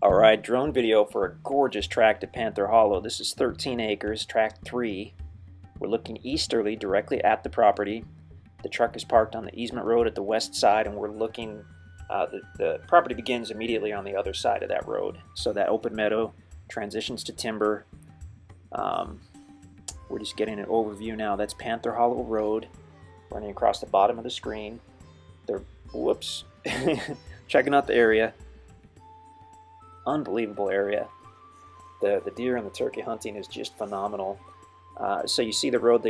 Alright, drone video for a gorgeous tract at Panther Hollow. This is 13 acres, tract 3. We're looking easterly directly at the property. The truck is parked on the easement road at the west side, and we're looking, the property begins immediately on the other side of that road. So that open meadow transitions to timber. We're just getting an overview now. That's Panther Hollow Road running across the bottom of the screen. Whoops, checking out the area. Unbelievable area. The deer and the turkey hunting is just phenomenal. So you see the road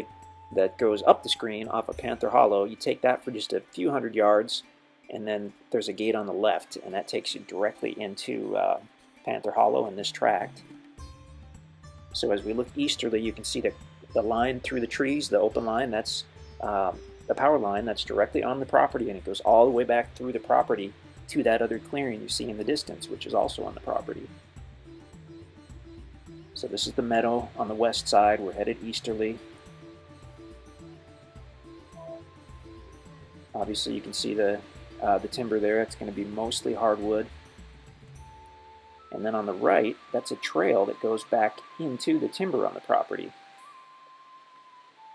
that goes up the screen off of Panther Hollow. You take that for just a few hundred yards, and then there's a gate on the left, and that takes you directly into Panther Hollow in this tract. So as we look easterly, you can see the line through the trees, the open line. That's the power line that's directly on the property, and it goes all the way back through the property to that other clearing you see in the distance, which is also on the property. So this is the meadow on the west side. We're headed easterly. Obviously you can see the timber there. It's going to be mostly hardwood. And then on the right, that's a trail that goes back into the timber on the property.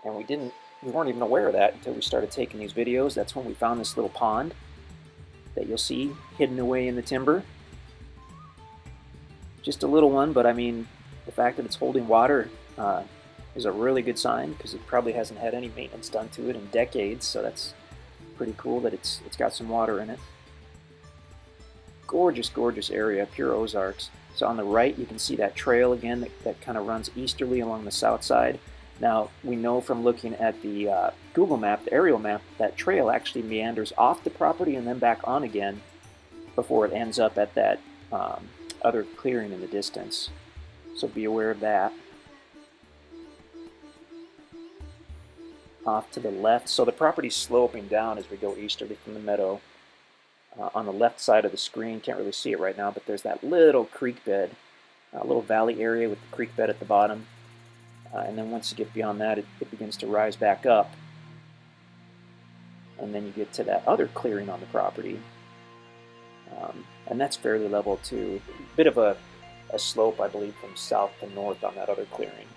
And we weren't even aware of that until we started taking these videos. That's when we found this little pond that you'll see hidden away in the timber. Just a little one, but I mean, the fact that it's holding water is a really good sign, because it probably hasn't had any maintenance done to it in decades, so that's pretty cool that it's got some water in it. Gorgeous, gorgeous area, pure Ozarks. So on the right, you can see that trail again that kind of runs easterly along the south side. Now, we know from looking at the Google map, the aerial map, that trail actually meanders off the property and then back on again before it ends up at that other clearing in the distance. So be aware of that. Off to the left, so the property's sloping down as we go easterly from the meadow. On the left side of the screen, can't really see it right now, but there's that little creek bed, a little valley area with the creek bed at the bottom. And then once you get beyond that, it begins to rise back up. And then you get to that other clearing on the property. And that's fairly level too. A bit of a slope, I believe, from south to north on that other clearing.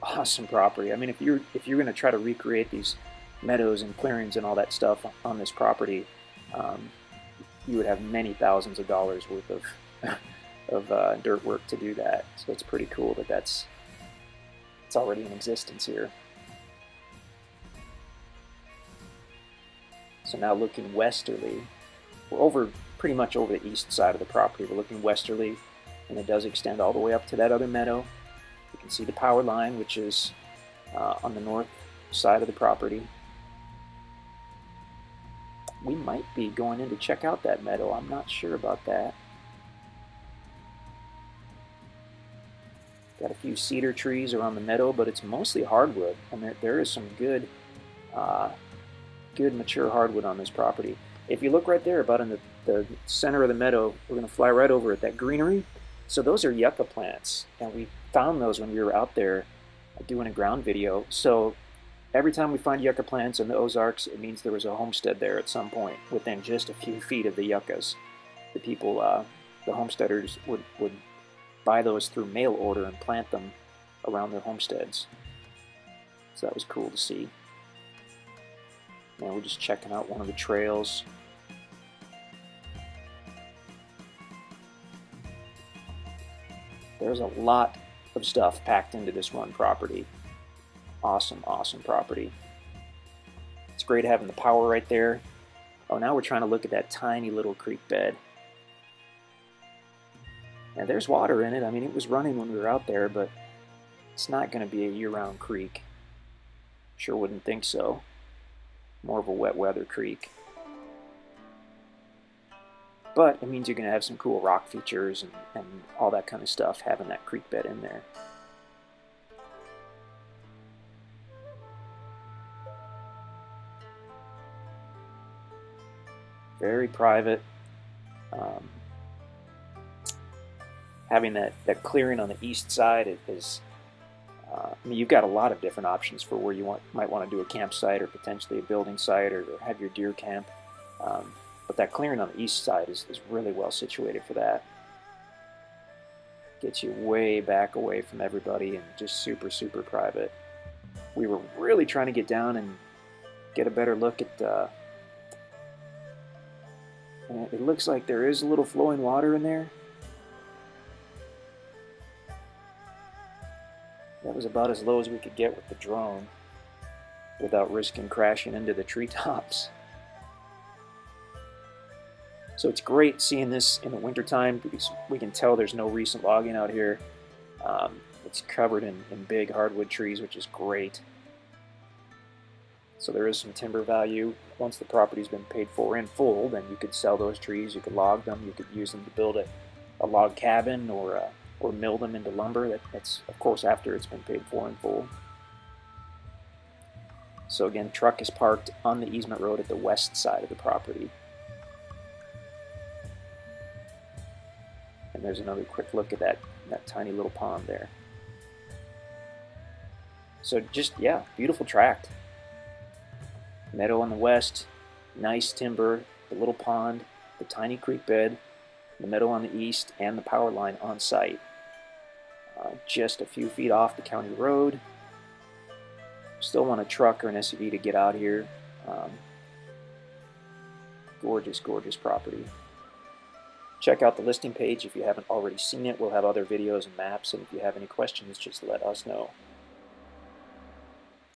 Awesome property. I mean, if you're going to try to recreate these meadows and clearings and all that stuff on this property, you would have many thousands of dollars worth of dirt work to do that. So it's pretty cool that it's already in existence here. So now looking westerly, we're pretty much over the east side of the property. We're looking westerly, and it does extend all the way up to that other meadow. You can see the power line, which is on the north side of the property. We might be going in to check out that meadow. I'm not sure about that. Got a few cedar trees around the meadow, but it's mostly hardwood, and there is some good mature hardwood on this property. If you look right there, about in the center of the meadow, we're going to fly right over it, that greenery. So those are yucca plants, and we found those when we were out there doing a ground video. So every time we find yucca plants in the Ozarks, it means there was a homestead there at some point within just a few feet of the yuccas. The people, the homesteaders would buy those through mail order and plant them around their homesteads. So that was cool to see. Now we're just checking out one of the trails. There's a lot of stuff packed into this one property. Awesome, awesome property. It's great having the power right there. Oh, now we're trying to look at that tiny little creek bed. Now there's water in it. I mean, it was running when we were out there, but it's not going to be a year-round creek. Sure wouldn't think so. More of a wet weather creek. But it means you're going to have some cool rock features and all that kind of stuff, having that creek bed in there. Very private. Having that clearing on the east side is I mean, you've got a lot of different options for where you might want to do a campsite, or potentially a building site, or have your deer camp. But that clearing on the east side is really well situated for that. Gets you way back away from everybody and just super, super private. We were really trying to get down and get a better look at and it looks like there is a little flowing water in there. That was about as low as we could get with the drone without risking crashing into the treetops. So it's great seeing this in the wintertime because we can tell there's no recent logging out here. It's covered in big hardwood trees, which is great. So there is some timber value. Once the property's been paid for in full, then you could sell those trees, you could log them, you could use them to build a log cabin or mill them into lumber. That's, of course, after it's been paid for in full. So again, truck is parked on the easement road at the west side of the property. And there's another quick look at that tiny little pond there. So just, yeah, beautiful tract. Meadow on the west, nice timber, the little pond, the tiny creek bed, the meadow on the east, and the power line on site. Just a few feet off the county road. Still want a truck or an SUV to get out here. Gorgeous, gorgeous property. Check out the listing page if you haven't already seen it. We'll have other videos and maps, and if you have any questions, just let us know.